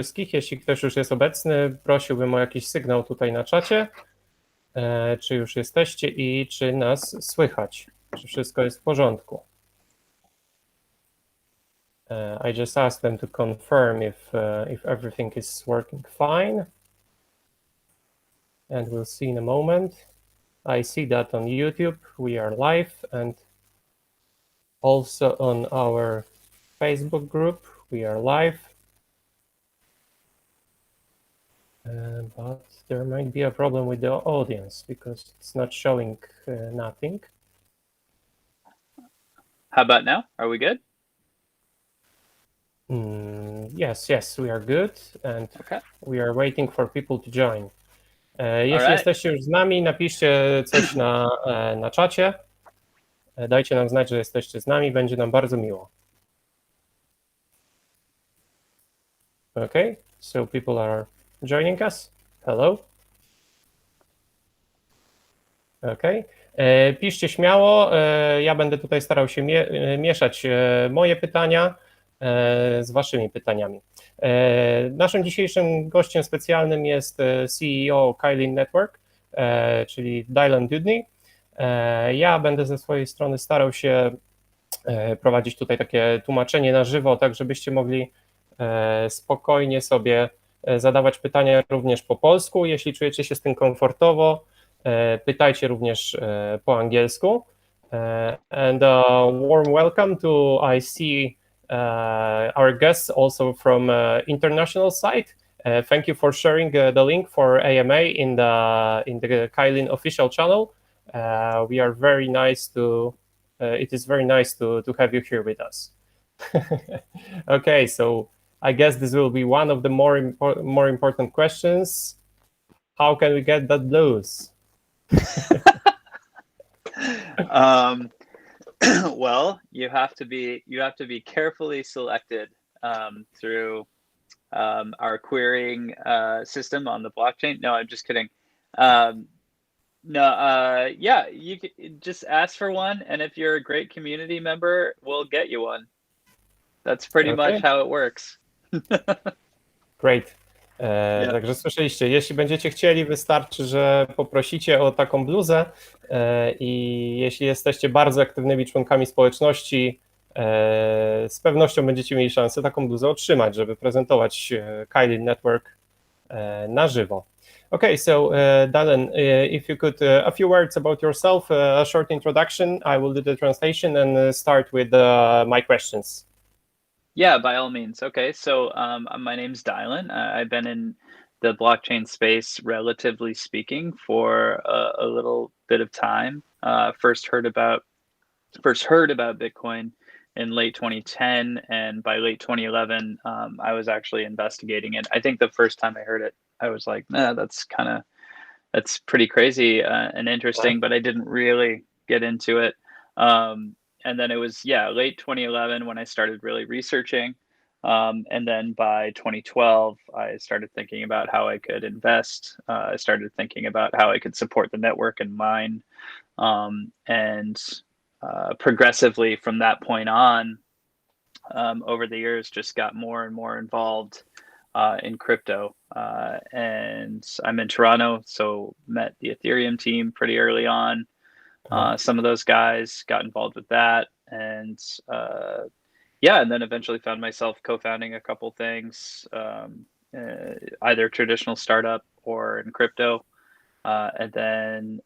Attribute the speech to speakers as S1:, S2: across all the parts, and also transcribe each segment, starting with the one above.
S1: wszystkich. Jeśli ktoś już jest obecny, prosiłbym o jakiś sygnał tutaj na czacie, czy już jesteście i czy nas słychać, czy wszystko jest w porządku. I just asked them to confirm if everything is working fine, and we'll see in a moment. I see that on YouTube we are live, and also on our Facebook group we are live. But there might be a problem with the audience because it's not showing nothing.
S2: How about now? Are we good?
S1: Yes, we are good, and
S2: Okay.
S1: we are waiting for people to join. Jeśli
S2: right.
S1: jesteście już z nami, napiszcie coś na czacie. Dajcie nam znać, że jesteście z nami, będzie nam bardzo miło. Okay, so people are joining us. Hello. Okay. Piszcie śmiało, ja będę tutaj starał się mieszać moje pytania z waszymi pytaniami. Naszym dzisiejszym gościem specjalnym jest CEO Kylin Network, czyli Dewdney. Ja będę ze swojej strony starał się prowadzić tutaj takie tłumaczenie na żywo, tak żebyście mogli spokojnie sobie zadawać pytania również po polsku. Jeśli czujecie się z tym komfortowo, pytajcie również po angielsku. And warm welcome to I see our guests also from international side. Thank you for sharing the link for AMA in the Kylin official channel. We are very nice to. It is very nice to have you here with us. Okay, so I guess this will be one of the more important questions. How can we get that blues?
S2: Well, you have to be carefully selected through our querying system on the blockchain. No, I'm just kidding. Yeah, you can just ask for one, and if you're a great community member, we'll get you one. That's pretty much how it works.
S1: Great. Także słyszeliście, jeśli będziecie chcieli, wystarczy, że poprosicie o taką bluzę i jeśli jesteście bardzo aktywnymi członkami społeczności, z pewnością będziecie mieli szansę taką bluzę otrzymać, żeby prezentować Kylin Network na żywo. Okay, so Dylan, if you could, a few words about yourself, a short introduction. I will do the translation and start with my questions.
S2: Yeah, by all means. Okay, so my name's Dylan. I've been in the blockchain space, relatively speaking, for a little bit of time. First heard about Bitcoin in late 2010, and by late 2011, I was actually investigating it. I think the first time I heard it, I was like, nah, that's pretty crazy and interesting, but I didn't really get into it. And then it was, late 2011 when I started really researching. And then by 2012, I started thinking about how I could invest. I started thinking about how I could support the network and mine. And progressively from that point on, over the years, just got more and more involved in crypto. And I'm in Toronto, so met the Ethereum team pretty early on. Some of those guys got involved with that, and and then eventually found myself co-founding a couple things, either traditional startup or in crypto, and then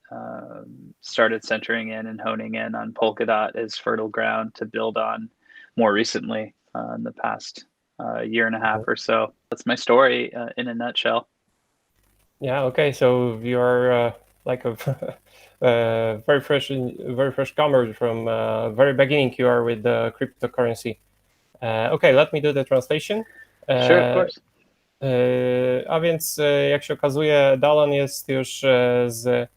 S2: started centering in and honing in on Polkadot as fertile ground to build on more recently in the past year and a half or so. That's my story in a nutshell.
S1: Yeah, okay, so you're like a very fresh comer from very beginning. You are with the cryptocurrency. Okay, let me do the translation.
S2: Sure, of course.
S1: A więc jak się okazuje, Dylan jest już z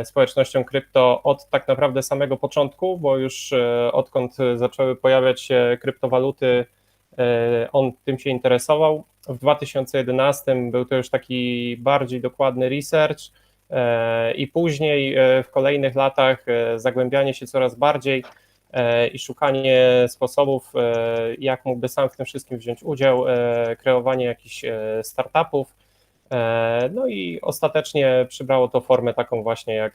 S1: społecznością krypto od tak naprawdę samego początku, bo już odkąd zaczęły pojawiać się kryptowaluty, on tym się interesował. W 2011 był to już taki bardziej dokładny research i później w kolejnych latach zagłębianie się coraz bardziej i szukanie sposobów, jak mógłby sam w tym wszystkim wziąć udział, kreowanie jakichś startupów. No i ostatecznie przybrało to formę taką właśnie jak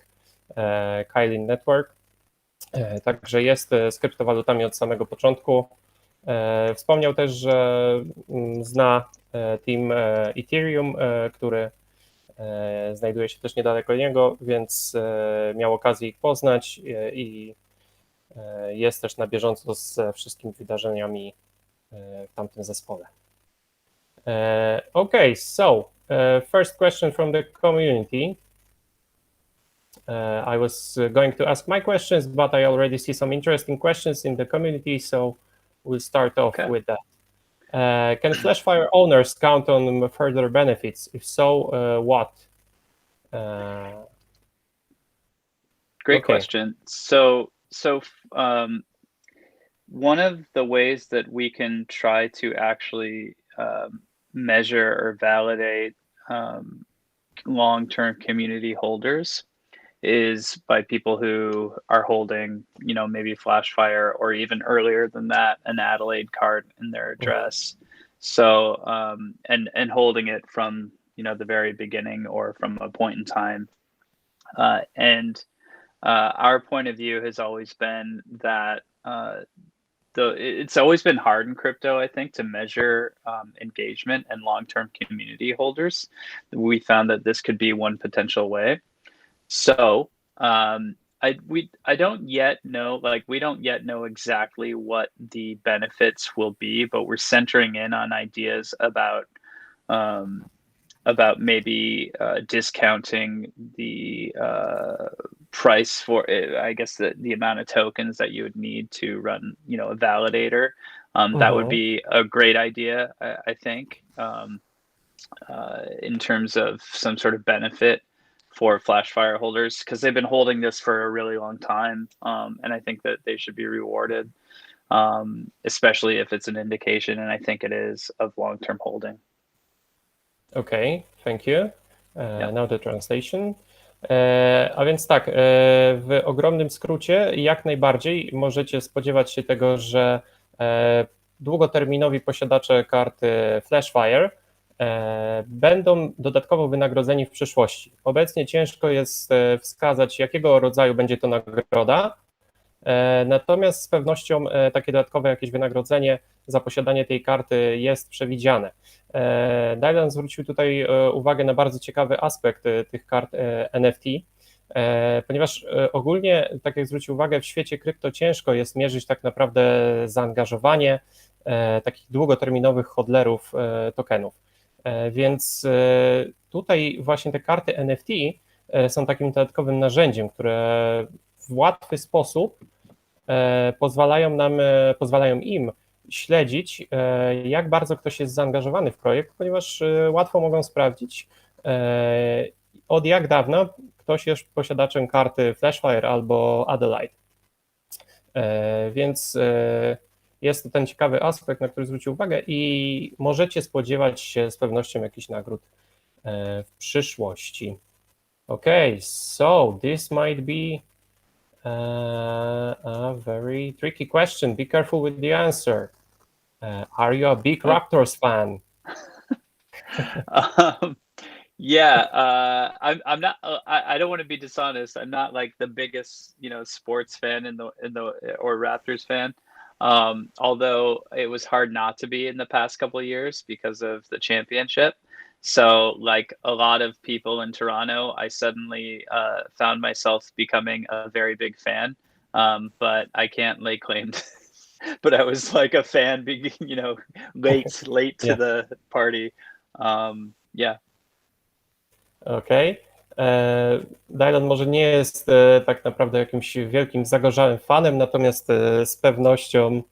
S1: Kylin Network. Także jest z kryptowalutami od samego początku. Wspomniał też, że zna team Ethereum, który znajduje się też niedaleko niego, więc miał okazję ich poznać i jest też na bieżąco ze wszystkimi wydarzeniami w tamtym zespole. Okay, so first question from the community. I was going to ask my questions, but I already see some interesting questions in the community, so we'll start off with that. Can Flashfire owners count on further benefits? If so, what?
S2: Great question. So one of the ways that we can try to actually measure or validate long-term community holders is by people who are holding, maybe Flashfire or even earlier than that, an Adelaide card in their address. So, and holding it from, the very beginning or from a point in time. And our point of view has always been that it's always been hard in crypto, I think, to measure engagement and long-term community holders. We found that this could be one potential way. So I don't yet know, we don't yet know exactly what the benefits will be, but we're centering in on ideas about maybe discounting the price for, I guess, the amount of tokens that you would need to run, a validator. That would be a great idea, I think, in terms of some sort of benefit for Flashfire holders, because they've been holding this for a really long time, and I think that they should be rewarded, especially if it's an indication, and I think it is, of long-term holding.
S1: Okay, thank you. Now the translation. A więc tak, w ogromnym skrócie jak najbardziej możecie spodziewać się tego, że długoterminowi posiadacze karty Flashfire będą dodatkowo wynagrodzeni w przyszłości. Obecnie ciężko jest wskazać, jakiego rodzaju będzie to nagroda, natomiast z pewnością takie dodatkowe jakieś wynagrodzenie za posiadanie tej karty jest przewidziane. Dylan zwrócił tutaj uwagę na bardzo ciekawy aspekt tych kart NFT, ponieważ ogólnie, tak jak zwrócił uwagę, w świecie krypto ciężko jest mierzyć tak naprawdę zaangażowanie takich długoterminowych hodlerów tokenów. Więc tutaj właśnie te karty NFT są takim dodatkowym narzędziem, które w łatwy sposób pozwalają im śledzić, jak bardzo ktoś jest zaangażowany w projekt, ponieważ łatwo mogą sprawdzić, od jak dawna ktoś jest posiadaczem karty Flashfire albo Adelaide. Więc jest to ten ciekawy aspekt, na który zwrócił uwagę i możecie spodziewać się z pewnością jakichś nagród w przyszłości. Okay, so this might be a very tricky question. Be careful with the answer. Are you a big Raptors fan?
S2: Yeah, I'm not. I don't want to be dishonest. I'm not like the biggest, sports fan or Raptors fan. Although it was hard not to be in the past couple of years because of the championship. So like a lot of people in Toronto, I suddenly found myself becoming a very big fan. But I can't lay claim to, but I was like a fan being, late to the party. Yeah.
S1: Okej. Dylan może nie jest tak naprawdę jakimś wielkim, zagorzałym fanem, natomiast z pewnością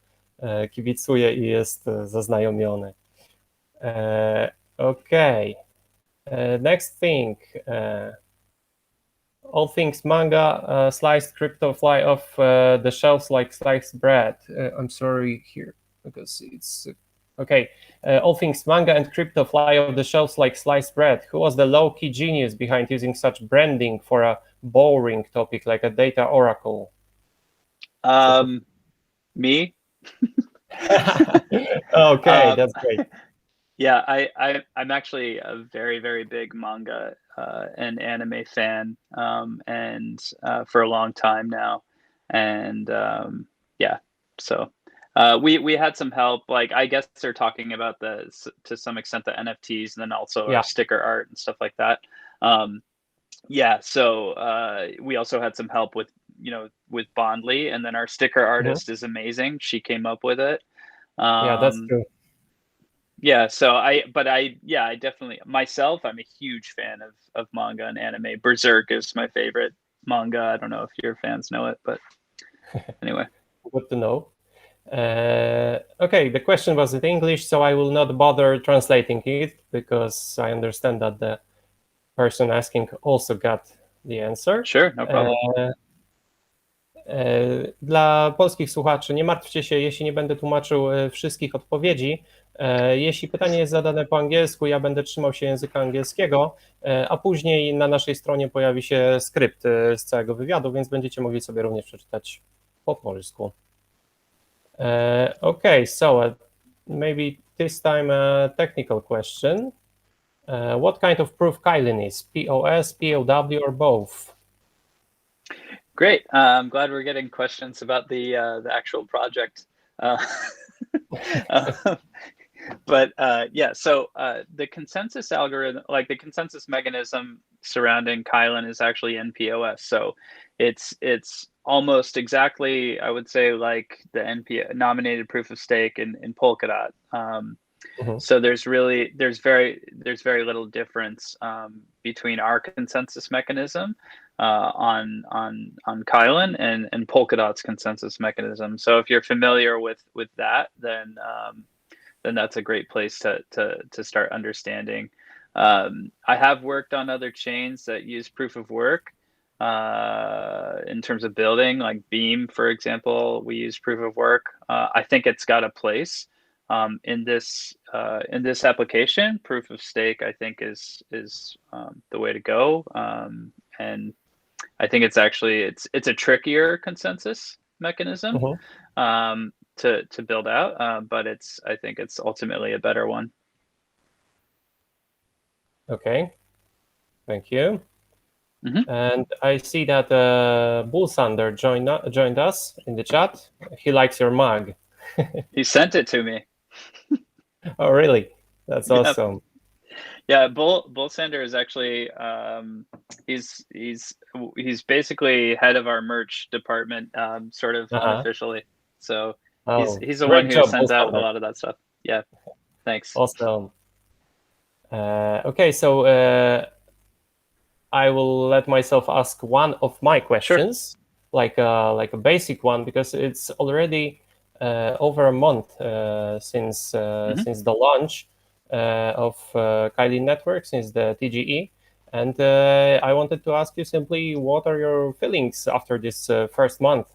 S1: kibicuje i jest zaznajomiony. Okay. Next thing. All things manga, sliced crypto fly off the shelves like sliced bread. I'm sorry here because it's okay. All things manga and crypto fly off the shelves like sliced bread. Who was the low-key genius behind using such branding for a boring topic like a data oracle?
S2: Me?
S1: Okay,
S2: Um,
S1: that's great.
S2: yeah, I'm actually a very, very big manga and anime fan, and for a long time now. And yeah, so we had some help. Like, I guess they're talking about to some extent the NFTs, and then also our
S1: Yeah.
S2: sticker art and stuff like that. Um, yeah, so we also had some help with with Bondly, and then our sticker
S1: Mhm.
S2: artist is amazing. She came up with it.
S1: Yeah, that's
S2: Um,
S1: true.
S2: yeah, so yeah, I definitely myself, I'm a huge fan of manga and anime. Berserk is my favorite manga. I don't know if your fans know it, but anyway.
S1: Good to know. Okay, the question was in English, so I will not bother translating it because I understand that the person asking also got the answer.
S2: Sure, no problem.
S1: Dla polskich słuchaczy, nie martwcie się, jeśli nie będę tłumaczył wszystkich odpowiedzi. Jeśli pytanie jest zadane po angielsku, ja będę trzymał się języka angielskiego, a później na naszej stronie pojawi się skrypt z całego wywiadu, więc będziecie mogli sobie również przeczytać po polsku. Okay, so maybe this time a technical question. What kind of proof Kylin is? POS, POW, or both?
S2: Great. I'm glad we're getting questions about the actual project. Uh, but yeah, so the consensus algorithm, like the consensus mechanism surrounding Kylin, is actually NPOS. So it's almost exactly, I would say, like the NP nominated proof of stake in Polkadot. So there's very little difference between our consensus mechanism on Kylin and Polkadot's consensus mechanism. So if you're familiar with that, then that's a great place to start understanding. I have worked on other chains that use proof of work in terms of building, like Beam, for example. We use proof of work. I think it's got a place in this application. Proof of stake, I think, is the way to go. And I think it's actually it's a trickier consensus mechanism. To build out, but I think it's ultimately a better one.
S1: Okay, thank you.
S2: Mm-hmm.
S1: And I see that Bull Sander joined us in the chat. He likes your mug.
S2: He sent it to me.
S1: Oh, really? That's
S2: Yep.
S1: awesome.
S2: Yeah, Bull Sander is actually he's basically head of our merch department, sort of unofficially. So he's the one who
S1: job,
S2: sends out a lot of that stuff. Yeah, thanks.
S1: Awesome. Okay, so I will let myself ask one of my questions, like a basic one, because it's already over a month since the launch of Kylin Network, since the TGE, and I wanted to ask you simply, what are your feelings after this first month?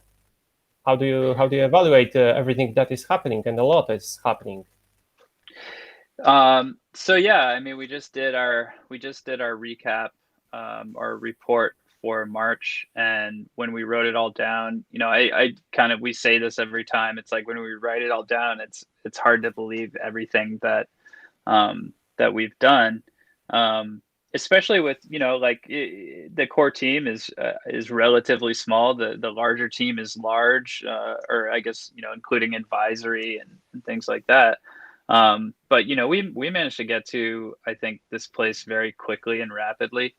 S1: How do you evaluate everything that is happening, and a lot is happening?
S2: So yeah, I mean, we just did our recap, our report for March, and when we wrote it all down, I kind of, we say this every time. It's like when we write it all down, it's hard to believe everything that that we've done. Especially with like the core team is relatively small. The larger team is large, or I guess including advisory and things like that. But we managed to get to, I think, this place very quickly and rapidly.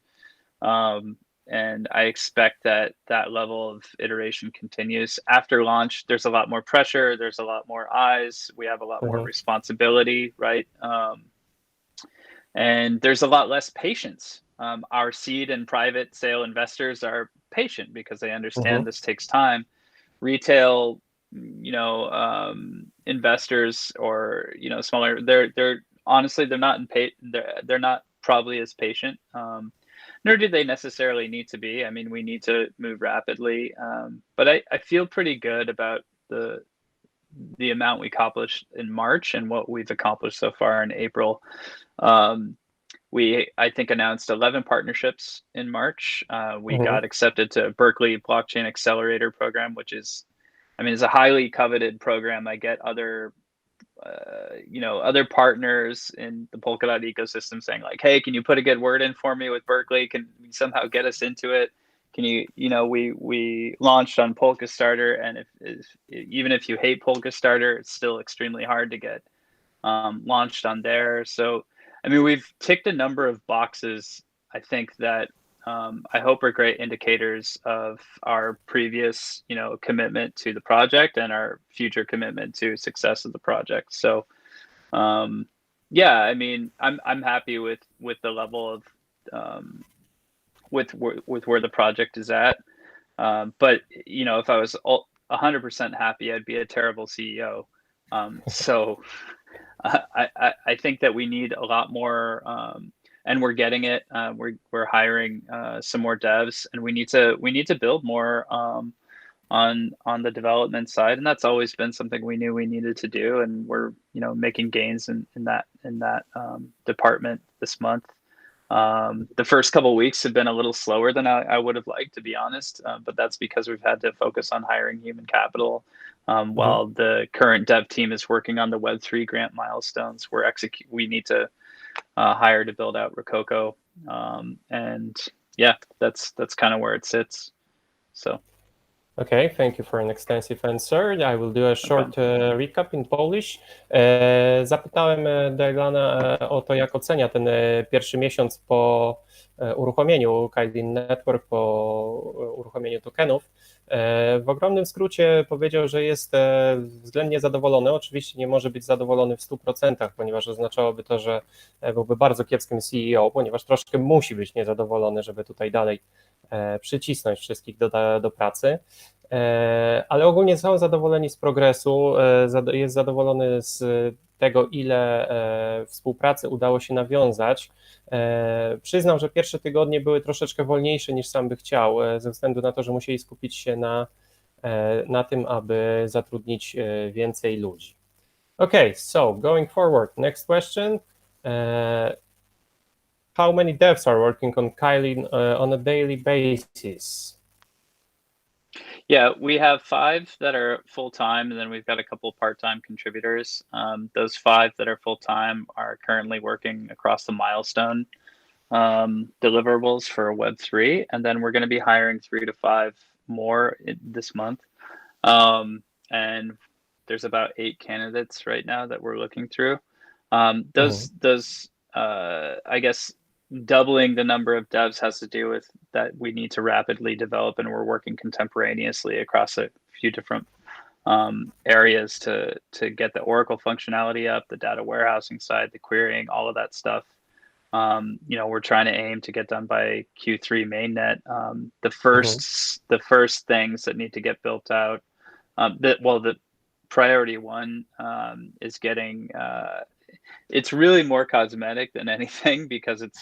S2: And I expect that level of iteration continues. After launch, there's a lot more pressure, there's a lot more eyes, we have a lot more responsibility, right? And there's a lot less patience. Our seed and private sale investors are patient because they understand this takes time. Retail, investors, or smaller, they're honestly, they're not they're not probably as patient, nor do they necessarily need to be. I mean, we need to move rapidly, but I feel pretty good about the amount we accomplished in March and what we've accomplished so far in April. We, I think, announced 11 partnerships in March. We got accepted to Berkeley Blockchain Accelerator program, which is, I mean, it's a highly coveted program. I get other other partners in the Polkadot ecosystem saying like, hey, can you put a good word in for me with Berkeley? Can we somehow get us into it? Can you, we launched on Polka Starter, and even if you hate Polka Starter, it's still extremely hard to get launched on there. So, I mean, we've ticked a number of boxes, I think, that I hope are great indicators of our previous, commitment to the project and our future commitment to success of the project. So, yeah, I mean, I'm happy with the level of with where the project is at. But if I was 100% happy, I'd be a terrible CEO. So I think that we need a lot more. And we're getting it. We're hiring some more devs, and we need to build more on the development side, and that's always been something we knew we needed to do, and we're making gains in that department this month. The first couple of weeks have been a little slower than I would have liked, to be honest, but that's because we've had to focus on hiring human capital while the current dev team is working on the Web3 grant milestones. We need to hire to build out Rococo, and yeah, that's kind of where it sits. So.
S1: Okay, thank you for an extensive answer. I will do a short recap in Polish. Zapytałem Dylana o to, jak ocenia ten pierwszy miesiąc po uruchomieniu Kylin Network, po uruchomieniu tokenów. W ogromnym skrócie powiedział, że jest względnie zadowolony. Oczywiście nie może być zadowolony w 100%, ponieważ oznaczałoby to, że byłby bardzo kiepskim CEO, ponieważ troszkę musi być niezadowolony, żeby tutaj dalej przycisnąć wszystkich do pracy, ale ogólnie są zadowoleni z progresu, jest zadowolony z tego, ile współpracy udało się nawiązać. Przyznał, że pierwsze tygodnie były troszeczkę wolniejsze niż sam by chciał, ze względu na to, że musieli skupić się na tym, aby zatrudnić więcej ludzi. Okay, so going forward, next question. How many devs are working on Kylin on a daily basis?
S2: Yeah, we have 5 that are full-time, and then we've got a couple part-time contributors. Those 5 that are full-time are currently working across the milestone deliverables for Web3, and then we're going to be hiring 3 to 5 more this month. And there's about 8 candidates right now that we're looking through. Those I guess doubling the number of devs has to do with that we need to rapidly develop, and we're working contemporaneously across a few different areas to get the Oracle functionality up, the data warehousing side, the querying, all of that stuff. We're trying to aim to get done by Q3 mainnet. The first things that need to get built out, the priority one is getting it's really more cosmetic than anything, because it's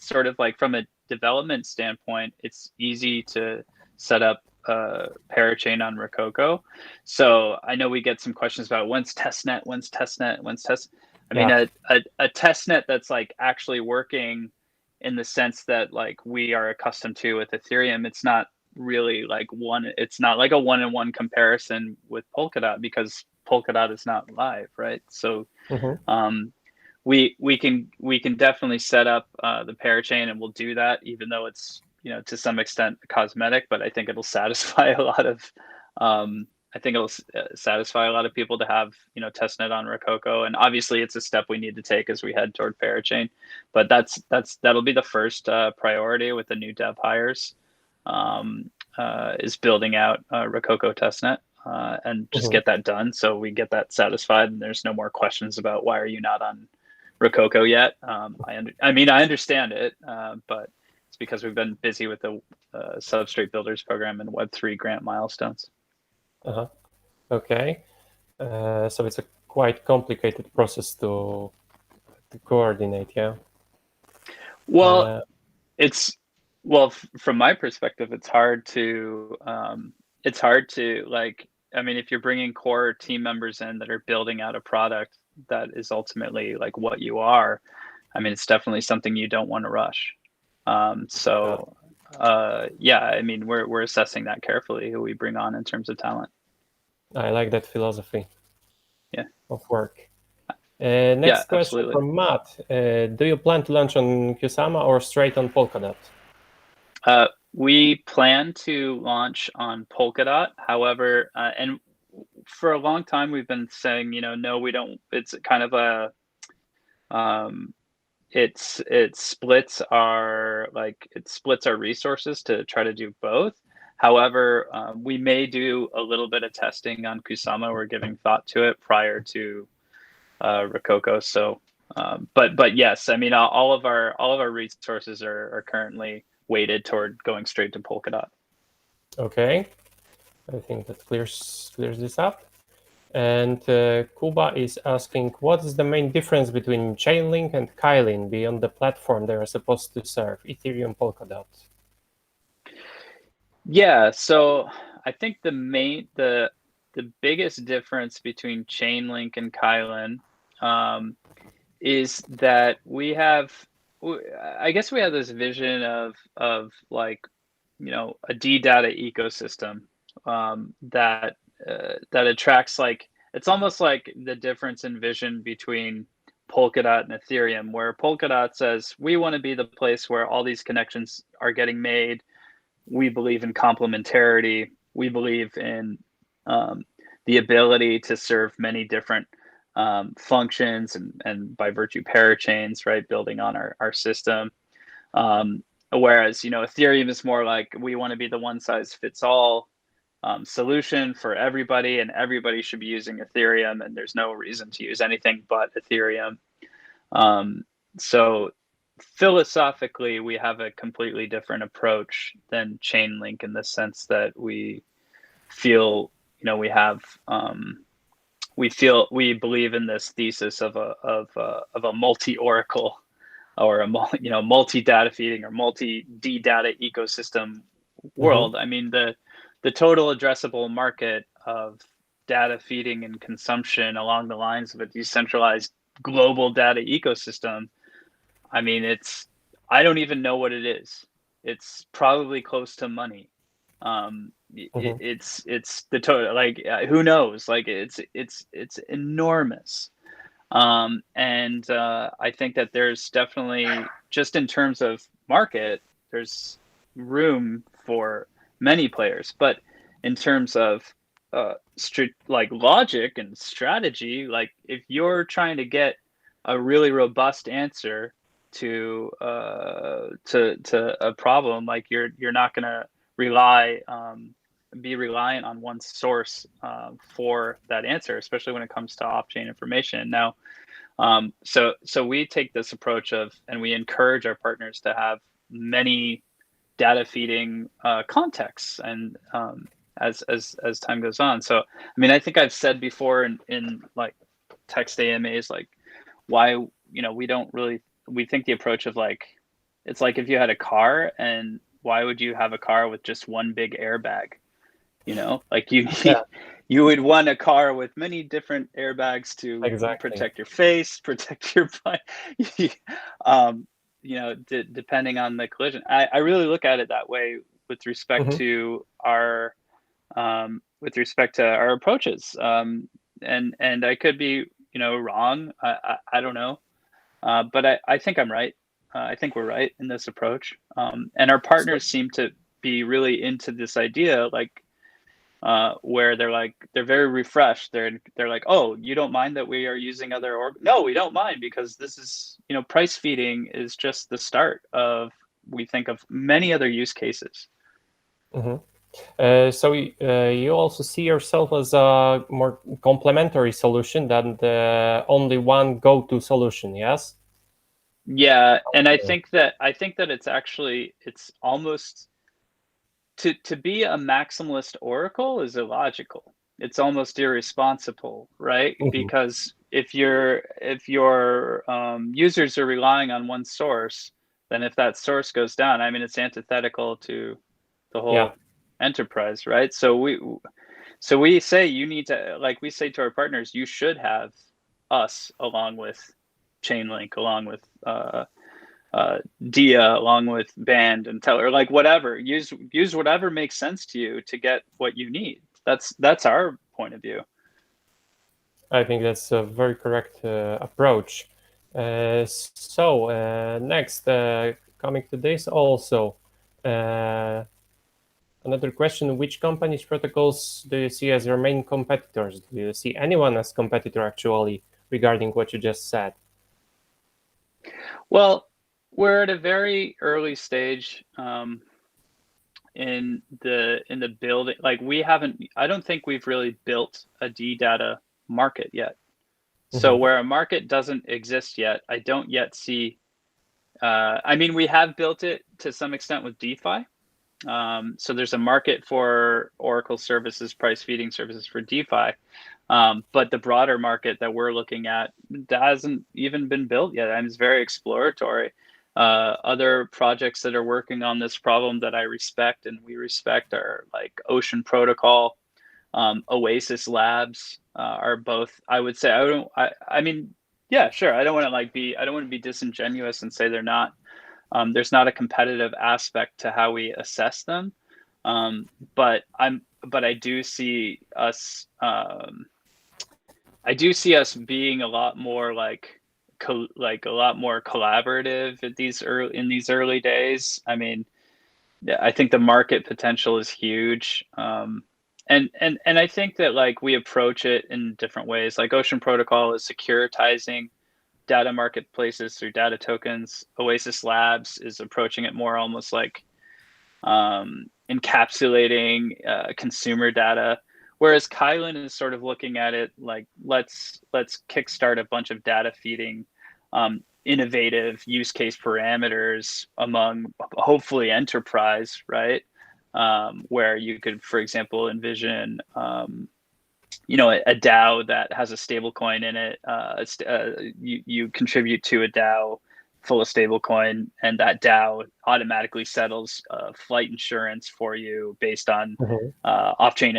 S2: sort of like, from a development standpoint, it's easy to set up a parachain on Rococo. So I know we get some questions about when's testnet. I mean, a testnet that's like actually working in the sense that like we are accustomed to with Ethereum. It's not really like it's not like a one-on-one comparison with Polkadot, because Polkadot is not live, right? So we can definitely set up the parachain, and we'll do that, even though it's to some extent cosmetic. But I think it'll satisfy a lot of satisfy a lot of people to have testnet on Rococo, and obviously it's a step we need to take as we head toward parachain. But that'll be the first priority with the new dev hires, is building out Rococo testnet. And just get that done, so we get that satisfied, and there's no more questions about why are you not on Rococo yet. I mean, I understand it, but it's because we've been busy with the Substrate Builders program and Web3 grant milestones.
S1: Okay, so it's a quite complicated process to coordinate, yeah.
S2: Well, from my perspective, it's hard to like, I mean, if you're bringing core team members in that are building out a product that is ultimately like what you are, I mean, it's definitely something you don't want to rush. Yeah, I mean, we're assessing that carefully, who we bring on in terms of talent.
S1: I like that philosophy of work. Next question
S2: absolutely.
S1: from Matt. Do you plan to launch on Kusama or straight on Polkadot?
S2: We plan to launch on Polkadot. However, and for a long time we've been saying, no, we don't. It's kind of a it splits our resources to try to do both. However, we may do a little bit of testing on Kusama. We're giving thought to it prior to Rococo. So, but yes, I mean, all of our resources are currently weighted toward going straight to Polkadot.
S1: Okay, I think that clears this up. And Kuba is asking, what is the main difference between Chainlink and Kylin beyond the platform they are supposed to serve, Ethereum, Polkadot?
S2: Yeah, so I think the biggest difference between Chainlink and Kylin is that I guess we have this vision of like, a D data ecosystem that attracts, like, it's almost like the difference in vision between Polkadot and Ethereum, where Polkadot says we want to be the place where all these connections are getting made. We believe in complementarity. We believe in the ability to serve many different functions and by virtue parachains, right, building on our system. Whereas, Ethereum is more like, we want to be the one size fits all solution for everybody, and everybody should be using Ethereum, and there's no reason to use anything but Ethereum. So philosophically, we have a completely different approach than Chainlink, in the sense that we feel, we believe in this thesis of a multi-oracle, or a multi-data feeding or multi-D data ecosystem world. I mean, the total addressable market of data feeding and consumption along the lines of a decentralized global data ecosystem, I mean, I don't even know what it is. It's probably close to money. It's the total, like, who knows? Like, it's enormous. And I think that there's definitely, just in terms of market, there's room for many players. But in terms of like logic and strategy, like, if you're trying to get a really robust answer to a problem, like, you're not going to be reliant on one source for that answer, especially when it comes to off-chain information. Now, so we take this approach and we encourage our partners to have many data feeding contexts, and as time goes on. So, I mean, I think I've said before in like text AMAs, like, why, we think the approach of, like, it's like if you had a car, and why would you have a car with just one big airbag? Like, you would want a car with many different airbags to protect your face, protect your butt, depending on the collision. I really look at it that way with respect to our approaches. And I could be, wrong. I don't know. But I think I'm right. I think we're right in this approach. And our partners seem to be really into this idea, like, where they're very refreshed. They're like, oh, you don't mind that we are using other no, we don't mind, because this is, price feeding is just the start of, we think, of many other use cases.
S1: So you also see yourself as a more complementary solution than the only one go-to solution, yes?
S2: Yeah, and I think that it's almost, to be a maximalist oracle is illogical. It's almost irresponsible, right? Because if your users are relying on one source, then if that source goes down, I mean, it's antithetical to the whole enterprise, right? So we say, you need to, like, we say to our partners, you should have us along with Chainlink, along with Dia, along with Band and Teller, like, whatever. Use whatever makes sense to you to get what you need. That's our point of view.
S1: I think that's a very correct approach. Next, coming to this also, another question, which companies protocols do you see as your main competitors? Do you see anyone as competitor actually regarding what you just said?
S2: Well, we're at a very early stage in the building. Like I don't think we've really built a D-data market yet. So where a market doesn't exist yet, I don't yet see, I mean, we have built it to some extent with DeFi. So there's a market for Oracle services, price feeding services for DeFi. But the broader market that we're looking at hasn't even been built yet. And it's very exploratory. Other projects that are working on this problem that I respect and we respect are like Ocean Protocol, Oasis Labs are both. I would say I mean, yeah, sure. I don't want to be disingenuous and say they're not. There's not a competitive aspect to how we assess them, but I do see us. I do see us being a lot more like a lot more collaborative in these early days. I mean, I think the market potential is huge. And I think that like we approach it in different ways. Like Ocean Protocol is securitizing data marketplaces through data tokens. Oasis Labs is approaching it more almost like encapsulating consumer data, whereas Kylin is sort of looking at it like let's kickstart a bunch of data feeding innovative use case parameters among hopefully enterprise, right? Where you could, for example, envision a DAO that has a stable coin in it. You contribute to a DAO full of stable coin, and that DAO automatically settles flight insurance for you based on off-chain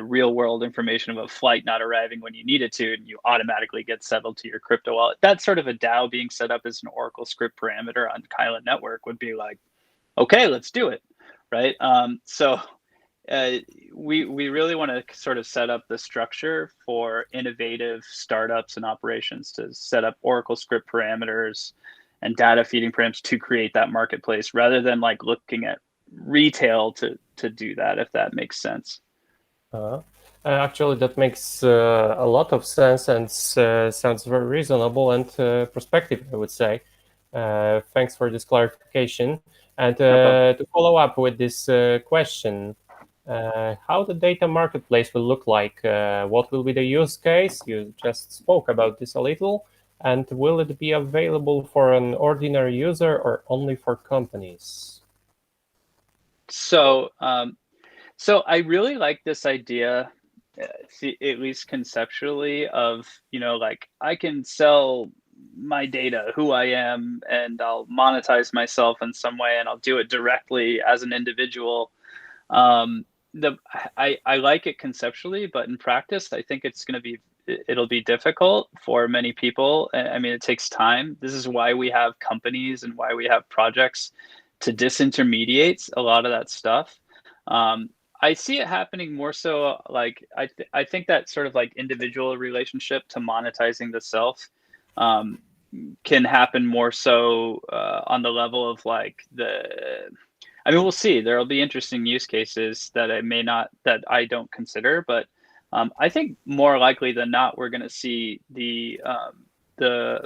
S2: real world information of a flight not arriving when you need it to, and you automatically get settled to your crypto wallet. That's sort of a DAO being set up as an Oracle script parameter on Kylin Network would be like, okay, let's do it, right? We really want to sort of set up the structure for innovative startups and operations to set up Oracle script parameters and data feeding parameters to create that marketplace, rather than like looking at retail to do that, if that makes sense.
S1: Actually, that makes a lot of sense and sounds very reasonable and prospective, I would say. Thanks for this clarification. And to follow up with this question, how the data marketplace will look like? What will be the use case? You just spoke about this a little. And will it be available for an ordinary user or only for companies?
S2: So I really like this idea, at least conceptually, of, like I can sell my data, who I am, and I'll monetize myself in some way, and I'll do it directly as an individual. I like it conceptually, but in practice, I think it'll be difficult for many people. I mean, it takes time. This is why we have companies and why we have projects to disintermediate a lot of that stuff. I see it happening more so like I think that sort of like individual relationship to monetizing the self can happen more so on the level of like I mean, we'll see. There'll be interesting use cases that I don't consider, but I think more likely than not, we're going to see the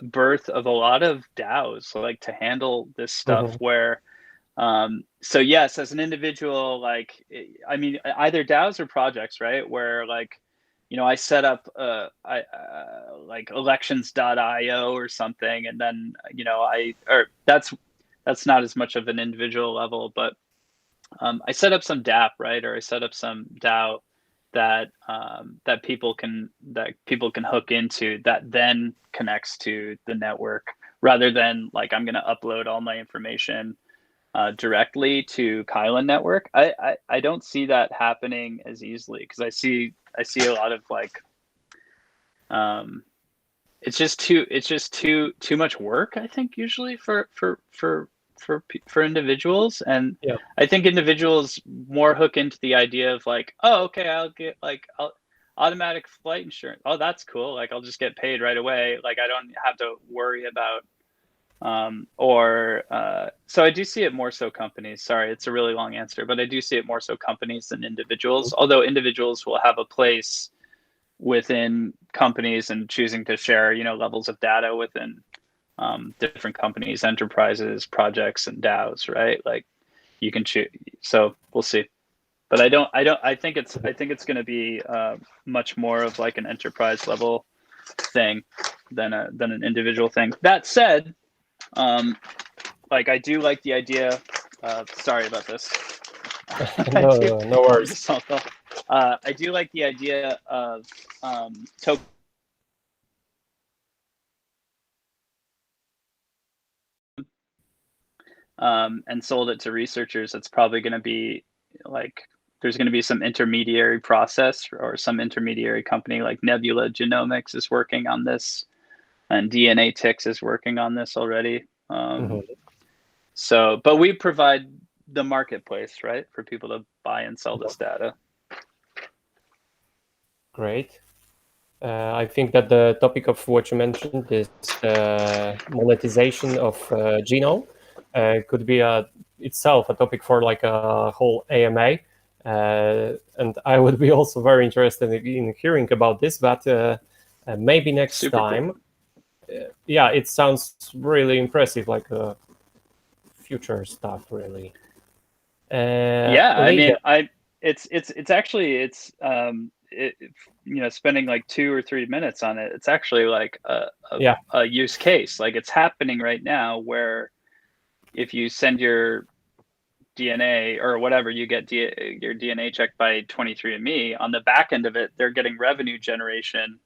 S2: birth of a lot of DAOs, like to handle this stuff where, so yes, as an individual, like, I mean, either DAOs or projects, right? Where like, I set up like elections.io or something, and then, that's not as much of an individual level, but I set up some DApp, right? Or I set up some DAO that people can hook into, that then connects to the network, rather than like I'm going to upload all my information directly to Kylin Network. I don't see that happening as easily, because I see a lot of like it's just too much work, I think, usually for individuals. And I think individuals more hook into the idea of like, oh, okay, automatic flight insurance. Oh, that's cool. Like I'll just get paid right away. Like I don't have to worry about so I do see it more so companies. Sorry, it's a really long answer, but I do see it more so companies than individuals. Although individuals will have a place within companies and choosing to share, you know, levels of data within different companies, enterprises, projects, and DAOs, right? Like you can choose. So we'll see. But I think it's going to be much more of like an enterprise level thing than an individual thing. That said, like I do like the idea. Sorry about this.
S1: No worries.
S2: I do like the idea of token and sold it to researchers. It's probably going to be like there's going to be some intermediary process or some intermediary company like Nebula Genomics is working on this, and DNA is working on this already. So, but we provide the marketplace, right, for people to buy and sell this data.
S1: Great. I think that the topic of what you mentioned is monetization of genome could be itself a topic for like a whole AMA. And I would be also very interested in hearing about this, but maybe next
S2: Super
S1: time.
S2: Cool.
S1: Yeah, it sounds really impressive, like future stuff, really.
S2: Yeah, I mean, it's actually you know, spending like 2 or 3 minutes on it. It's actually like a use case. Like it's happening right now, where if you send your DNA or whatever, you get your DNA checked by 23andMe. On the back end of it, they're getting revenue generation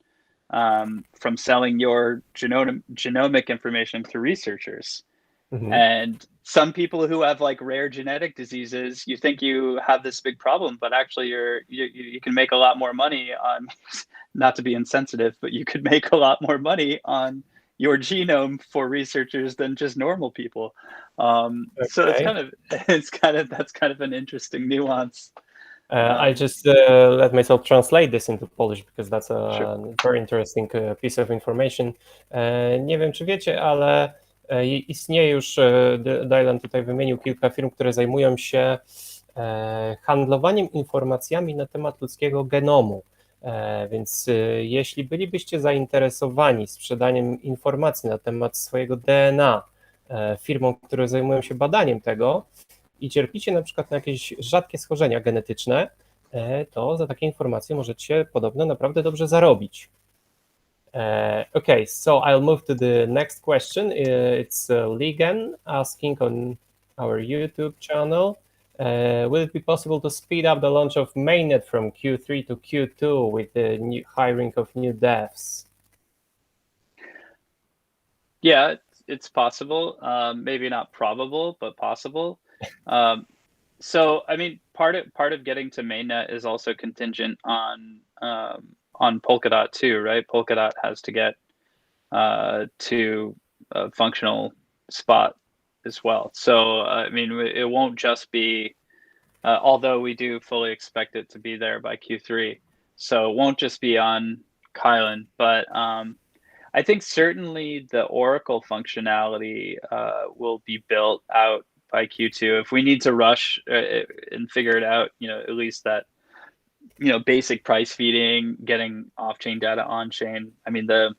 S2: from selling your genomic information to researchers. And some people who have like rare genetic diseases, you think you have this big problem, but actually you can make a lot more money on, not to be insensitive, but you could make a lot more money on your genome for researchers than just normal people. So it's that's kind of an interesting nuance.
S1: I just let myself translate this into Polish, because that's a
S2: Sure.
S1: very interesting piece of information. Nie wiem, czy wiecie, ale istnieje już, Dylan tutaj wymienił kilka firm, które zajmują się handlowaniem informacjami na temat ludzkiego genomu. Więc jeśli bylibyście zainteresowani sprzedaniem informacji na temat swojego DNA firmom, które zajmują się badaniem tego i cierpicie na przykład na jakieś rzadkie schorzenia genetyczne, to za takie informacje możecie podobno naprawdę dobrze zarobić. Okay, so I'll move to the next question. It's Ligan asking on our YouTube channel. Will it be possible to speed up the launch of mainnet from Q3 to Q2 with the new hiring of new devs?
S2: Yeah, it's possible. Maybe not probable, but possible. So, I mean, part of getting to mainnet is also contingent on Polkadot too, right? Polkadot has to get to a functional spot as well. So, I mean, it won't just be, although we do fully expect it to be there by Q3. So it won't just be on Kylin, but I think certainly the Oracle functionality will be built out by Q2. If we need to rush and figure it out, you know, at least that, you know, basic price feeding, getting off-chain data on-chain. I mean, the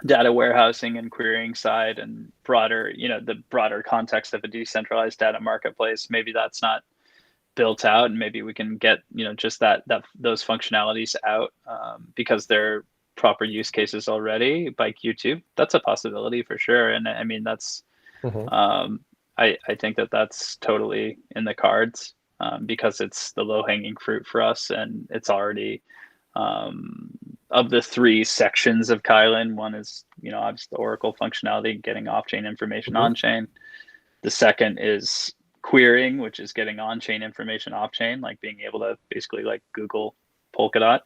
S2: data warehousing and querying side and broader, you know, the broader context of a decentralized data marketplace, maybe that's not built out, and maybe we can get, you know, just those functionalities out because they're proper use cases already by Q2. That's a possibility for sure. And I mean, that's I think that's totally in the cards because it's the low-hanging fruit for us, and it's already of the 3 sections of Kylin. One is, you know, obviously the Oracle functionality, getting off-chain information on-chain. The second is querying, which is getting on-chain information off-chain, like being able to basically like Google Polkadot.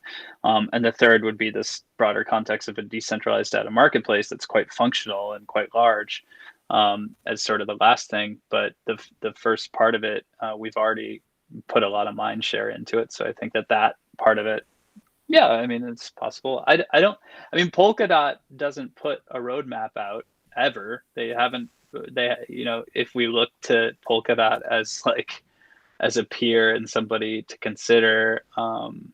S2: And the third would be this broader context of a decentralized data marketplace that's quite functional and quite large as sort of the last thing. But the first part of it, we've already put a lot of mind share into it. So I think that part of it Yeah, I mean, it's possible. I don't, I mean, Polkadot doesn't put a roadmap out ever. They haven't, if we look to Polkadot as like, as a peer and somebody to consider, and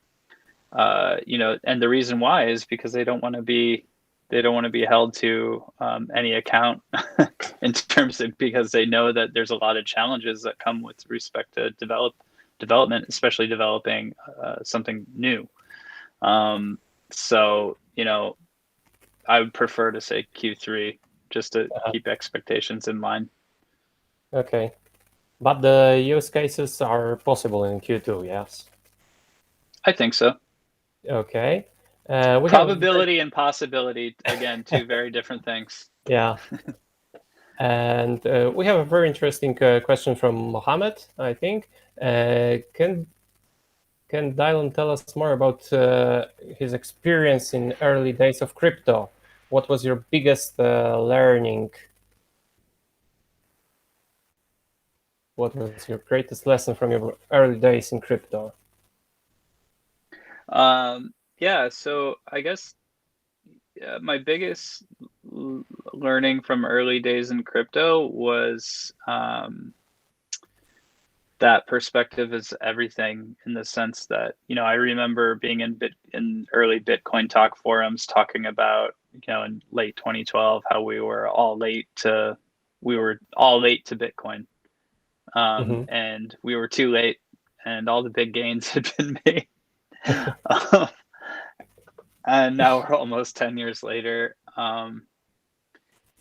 S2: the reason why is because they don't want to be held to any account in terms of, because they know that there's a lot of challenges that come with respect to development, especially developing something new. So, I would prefer to say Q3 just to keep expectations in line.
S1: Okay. But the use cases are possible in Q2, yes?
S2: I think so.
S1: Okay.
S2: Probability and possibility, again, two very different things.
S1: Yeah. And we have a very interesting question from Mohammed, I think. Can Dylan tell us more about his experience in early days of crypto? What was your biggest learning? What was your greatest lesson from your early days in crypto?
S2: Yeah, so I guess my biggest learning from early days in crypto was that perspective is everything, in the sense that, I remember being in early Bitcoin talk forums talking about, in late 2012, how we were all late to Bitcoin. And we were too late, and all the big gains had been made. And now we're almost 10 years later. I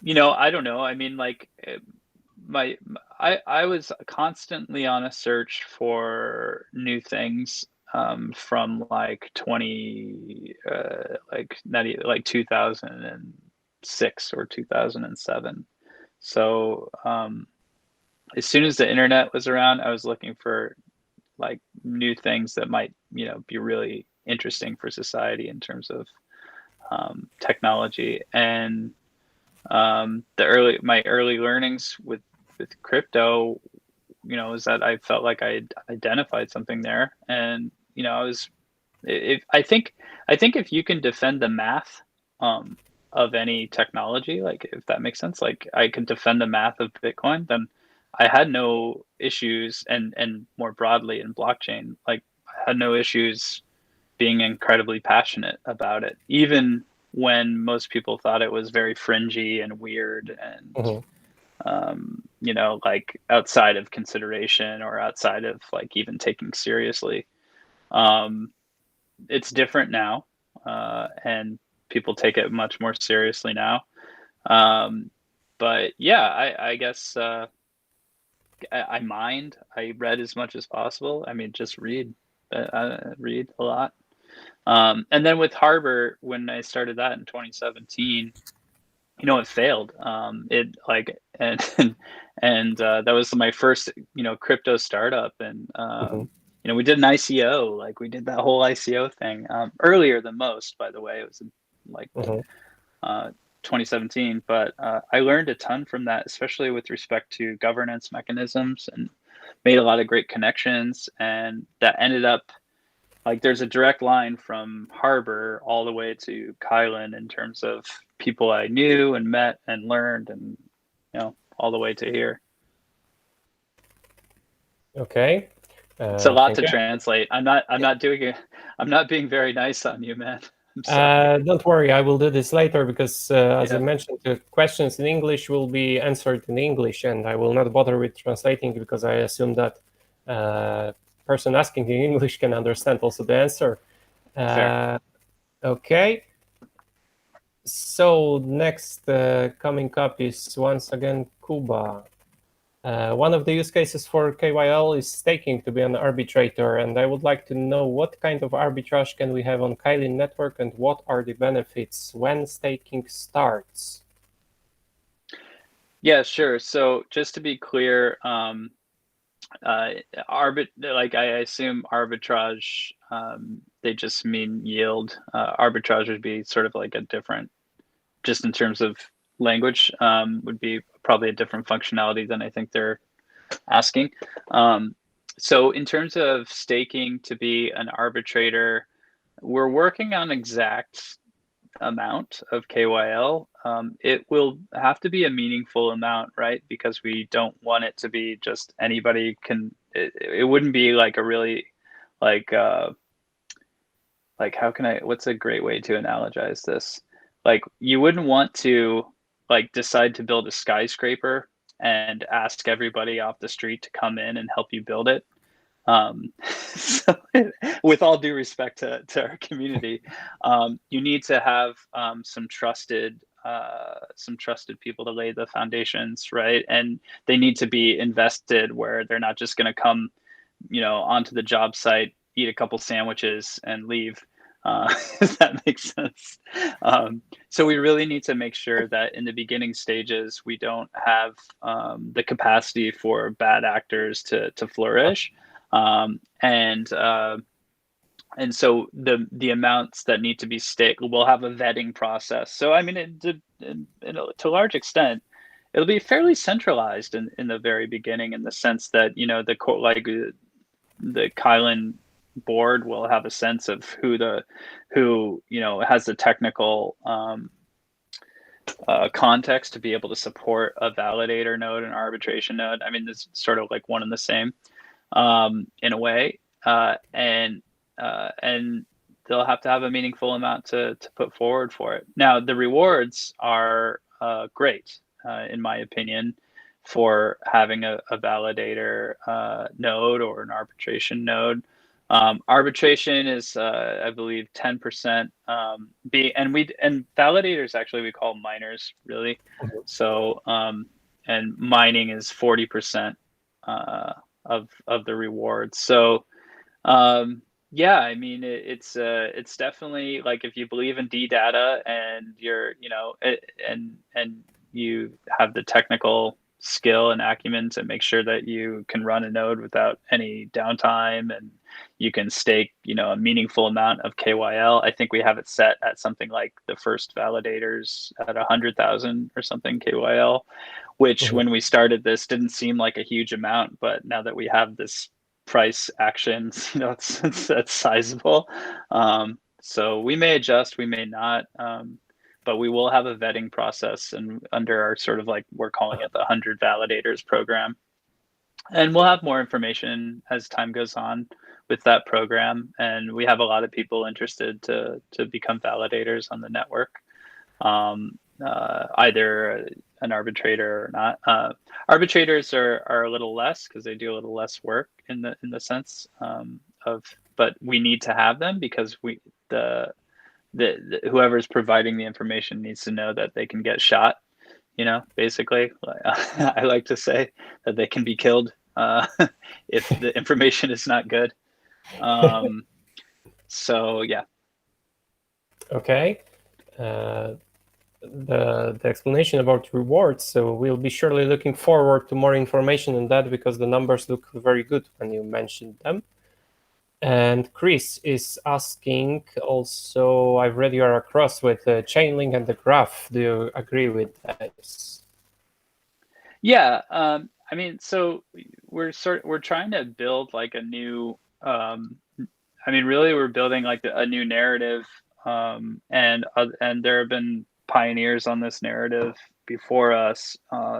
S2: don't know. I mean, like, I was constantly on a search for new things from like 2006 or 2007. So as soon as the internet was around, I was looking for like new things that might, be really interesting for society in terms of technology. And my early learnings with crypto, is that I felt like I identified something there. And I think if you can defend the math of any technology, like, if that makes sense, like I can defend the math of Bitcoin, then I had no issues, and more broadly in blockchain, like I had no issues being incredibly passionate about it, even when most people thought it was very fringy and weird and like outside of consideration, or outside of like even taking seriously. It's different now, and people take it much more seriously now. But yeah, I guess I mined. I read as much as possible. I mean, just read. I read a lot. And then with Harbour, when I started that in 2017, it failed. It like and that was my first crypto startup, and we did an ICO. Like, we did that whole ICO thing earlier than most, by the way. It was like 2017, but I learned a ton from that, especially with respect to governance mechanisms, and made a lot of great connections. And that ended up, like, there's a direct line from Harbour all the way to Kylin in terms of people I knew and met and learned, and all the way to here.
S1: Okay.
S2: It's a lot to translate. I'm not doing it. I'm not being very nice on you, man.
S1: Don't worry, I will do this later, because as I mentioned, the questions in English will be answered in English, and I will not bother with translating, because I assume that person asking in English can understand also the answer. Okay. So next coming up is once again Kuba. One of the use cases for KYL is staking to be an arbitrator, and I would like to know what kind of arbitrage can we have on Kylin Network, and what are the benefits when staking starts?
S2: Yeah, sure. So just to be clear, I assume arbitrage, they just mean yield. Arbitrage would be sort of like a different, just in terms of language, would be probably a different functionality than I think they're asking. So in terms of staking to be an arbitrator, we're working on exact amount of KYL. It will have to be a meaningful amount, right? Because we don't want it to be just anybody can. It wouldn't be like a really like how can I? What's a great way to analogize this? Like you wouldn't want to like decide to build a skyscraper and ask everybody off the street to come in and help you build it. So with all due respect to our community, you need to have some trusted people to lay the foundations, right? And they need to be invested where they're not just going to come, onto the job site, eat a couple sandwiches, and leave. If that makes sense. So we really need to make sure that in the beginning stages, we don't have the capacity for bad actors to flourish. And so the amounts that need to be staked, we'll have a vetting process. So I mean, to a large extent, it'll be fairly centralized in the very beginning, in the sense that the Kylin board will have a sense of who has the technical context to be able to support a validator node and arbitration node. I mean, it's sort of like one and the same. In a way, and they'll have to have a meaningful amount to put forward for it. Now, the rewards are great, in my opinion, for having a validator node or an arbitration node. Arbitration is, I believe, 10%. And validators actually we call miners, really. So and mining is 40%. Of the rewards. So yeah, I mean it's definitely like, if you believe in D data and you're and you have the technical skill and acumen to make sure that you can run a node without any downtime, and you can stake a meaningful amount of KYL. I think we have it set at something like the first validators at 100,000 or something KYL, which when we started this didn't seem like a huge amount, but now that we have this price action, it's sizable. So we may adjust, we may not, but we will have a vetting process, and under our sort of like, we're calling it the 100 validators program. And we'll have more information as time goes on with that program. And we have a lot of people interested to become validators on the network. Either an arbitrator or not. Arbitrators are a little less because they do a little less work in the sense but we need to have them, because whoever's providing the information needs to know that they can get shot. Basically, I like to say that they can be killed if the information is not good. So yeah.
S1: Okay. The explanation about rewards, so we'll be surely looking forward to more information on that, because the numbers look very good when you mentioned them. And Chris is asking also, I've read you are across with the chainlink and the graph. Do you agree with this?
S2: Yeah, I mean, so we're trying to build like a new, really we're building like a new narrative, and there have been pioneers on this narrative before us,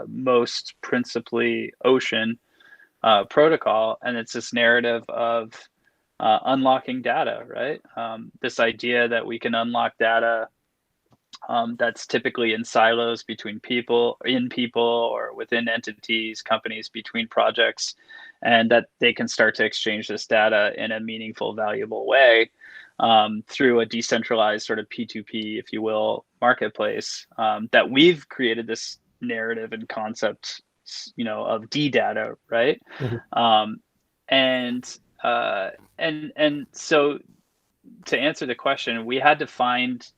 S2: most principally Ocean protocol, and it's this narrative of unlocking data, right? This idea that we can unlock data that's typically in silos between people, or within entities, companies, between projects, and that they can start to exchange this data in a meaningful, valuable way through a decentralized sort of P2P, if you will, marketplace, that we've created this narrative and concept, of D data, right? And so to answer the question, we had to find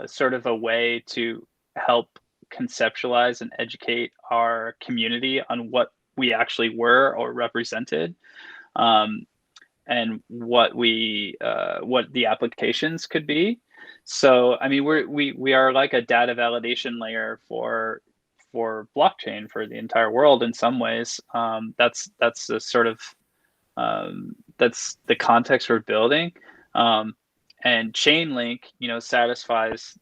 S2: sort of a way to help conceptualize and educate our community on what we actually were or represented, and what the applications could be. So, I mean, we are like a data validation layer for blockchain for the entire world in some ways. That's the sort of that's the context we're building. And chainlink, satisfies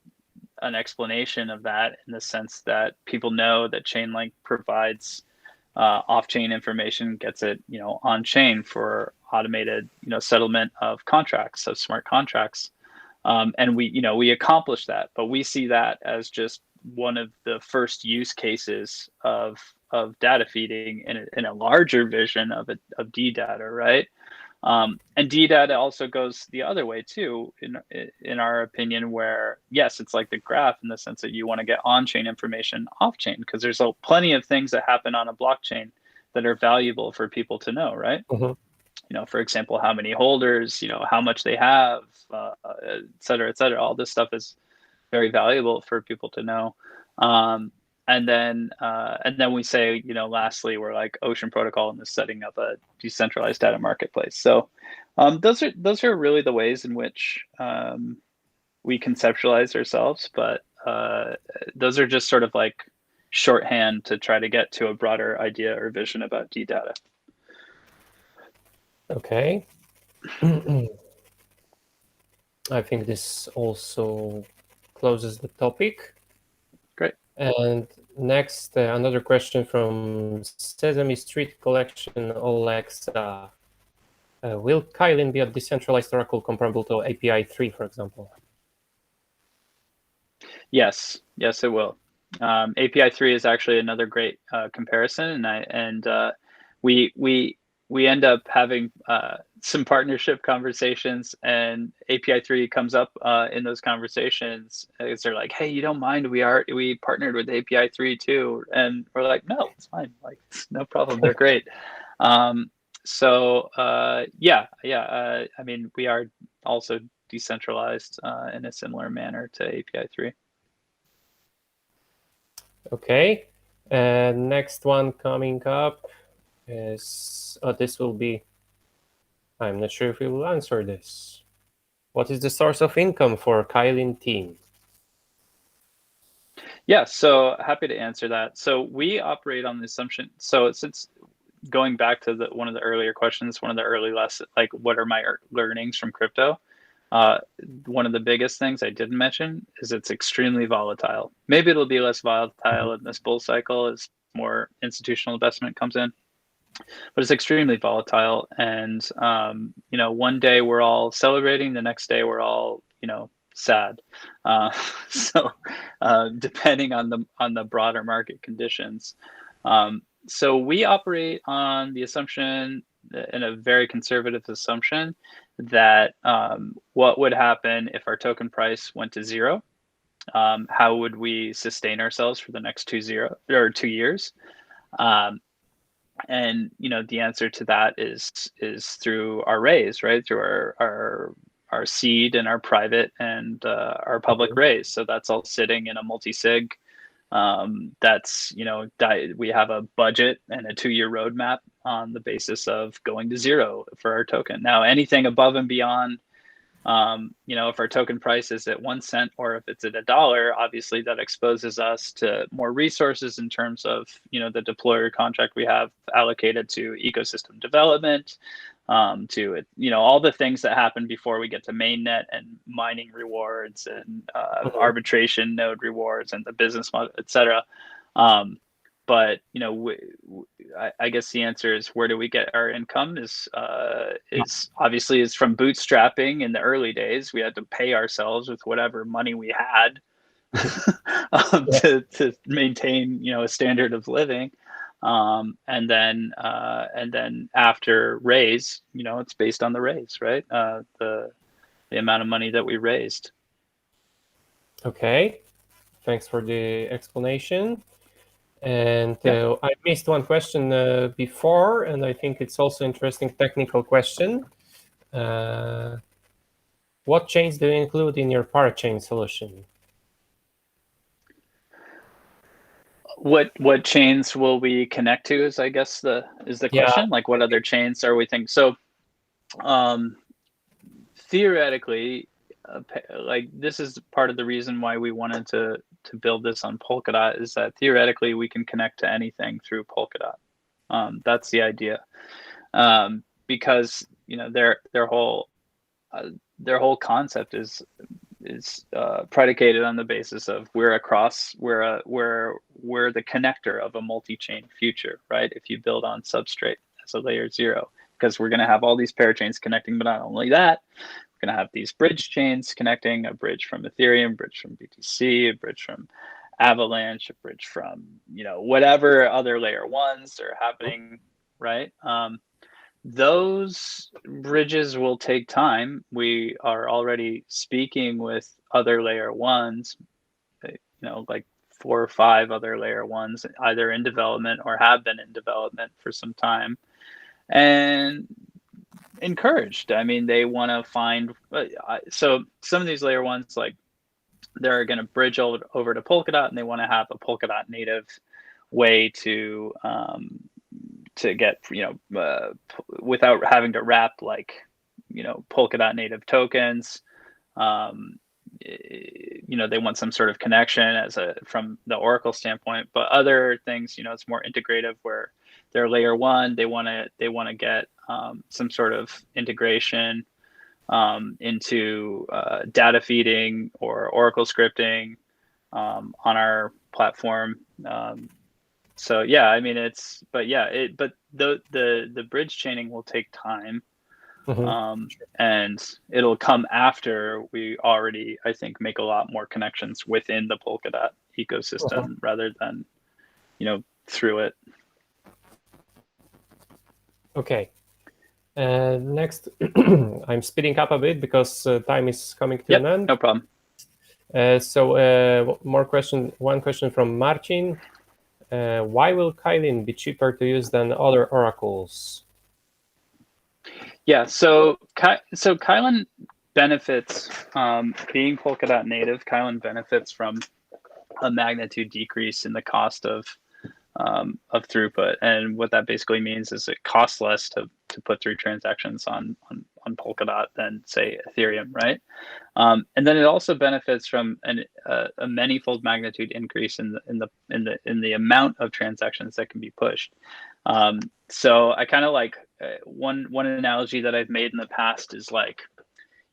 S2: an explanation of that in the sense that people know that chainlink provides off-chain information, gets it on-chain for automated settlement of contracts, of smart contracts. And we accomplish that, but we see that as just one of the first use cases of data feeding in a larger vision of D data, right? And D data also goes the other way too, in our opinion, where yes, it's like the graph in the sense that you want to get on-chain information off-chain, because there's plenty of things that happen on a blockchain that are valuable for people to know, right? For example, how many holders, how much they have, et cetera, et cetera. All this stuff is very valuable for people to know. And then we say, lastly, we're like Ocean Protocol in the setting up a decentralized data marketplace. So those are really the ways in which we conceptualize ourselves. But those are just sort of like shorthand to try to get to a broader idea or vision about D data.
S1: Okay. I think this also closes the topic.
S2: Great.
S1: And next, another question from Sesame Street Collection Alexa. Will Kylin be a decentralized oracle comparable to API 3, for example?
S2: Yes, it will. API 3 is actually another great comparison, and we end up having some partnership conversations, and API 3 comes up in those conversations. They're like, "Hey, you don't mind? We partnered with API 3 too," and we're like, "No, it's fine. Like, it's no problem. They're great." I mean, we are also decentralized in a similar manner to API 3.
S1: Okay. Next one coming up is, this will be, I'm not sure if you will answer this. What is the source of income for Kylin team?
S2: Yeah, so happy to answer that. So we operate on the assumption, so since going back to one of the earlier questions, one of the early lessons, like what are my learnings from crypto? One of the biggest things I didn't mention is it's extremely volatile. Maybe it'll be less volatile in this bull cycle as more institutional investment comes in, but it's extremely volatile. And one day we're all celebrating, the next day we're all sad. So depending on the broader market conditions. So we operate on the assumption, in a very conservative assumption, that what would happen if our token price went to zero? How would we sustain ourselves for the next 2 years? And the answer to that is through our raise, right? Through our seed and our private and our public raise. So that's all sitting in a multi-sig. That's we have a budget and a 2-year roadmap on the basis of going to zero for our token. Now, anything above and beyond, if our token price is at 1 cent or if it's at $1, obviously that exposes us to more resources in terms of the deployer contract we have allocated to ecosystem development, to all the things that happen before we get to mainnet and mining rewards and arbitration node rewards and the business model, etc. But I guess the answer is, where do we get our income? Is obviously is from bootstrapping. In the early days, we had to pay ourselves with whatever money we had to maintain a standard of living. And then after raise, it's based on the raise, right? The amount of money that we raised.
S1: Okay, thanks for the explanation. And I missed one question before, and I think it's also interesting technical question. What chains do you include in your parachain solution?
S2: What chains will we connect to is, I guess, the question. Like, what other chains are we thinking? So theoretically, like, this is part of the reason why we wanted to build this on Polkadot, is that theoretically we can connect to anything through Polkadot. That's the idea, because their whole their whole concept is predicated on the basis of we're the connector of a multi-chain future, right? If you build on Substrate as a layer 0, because we're going to have all these parachains connecting, but not only that, we're going to have these bridge chains connecting, a bridge from Ethereum, bridge from BTC, a bridge from Avalanche, a bridge from, you know, whatever other layer 1s are happening, right? Those bridges will take time. We are already speaking with other layer 1s, you know, like 4 or 5 other layer 1s, either in development or have been in development for some time, and encouraged. I mean, they want to find, so some of these layer 1s, like, they're going to bridge over to Polkadot, and they want to have a Polkadot native way to get, you know, without having to wrap, like, you know, Polkadot native tokens. You know, they want some sort of connection from the Oracle standpoint, but other things, you know, it's more integrative where they're layer 1. They want to get some sort of integration into data feeding or Oracle scripting on our platform. So yeah, I mean, but the bridge chaining will take time. And it'll come after we already, I think, make a lot more connections within the Polkadot ecosystem rather than, you know, through it.
S1: Okay. Next, I'm speeding up a bit because time is coming to an end.
S2: No problem.
S1: So one question from Marcin. Why will Kylin be cheaper to use than other oracles?
S2: Yeah, so Kylin benefits, being Polkadot native, Kylin benefits from a magnitude decrease in the cost of throughput. And what that basically means is it costs less to put through transactions on Polkadot than, say, Ethereum, right? And then it also benefits from a manyfold magnitude increase in the amount of transactions that can be pushed. So I kind of like one analogy that I've made in the past is, like,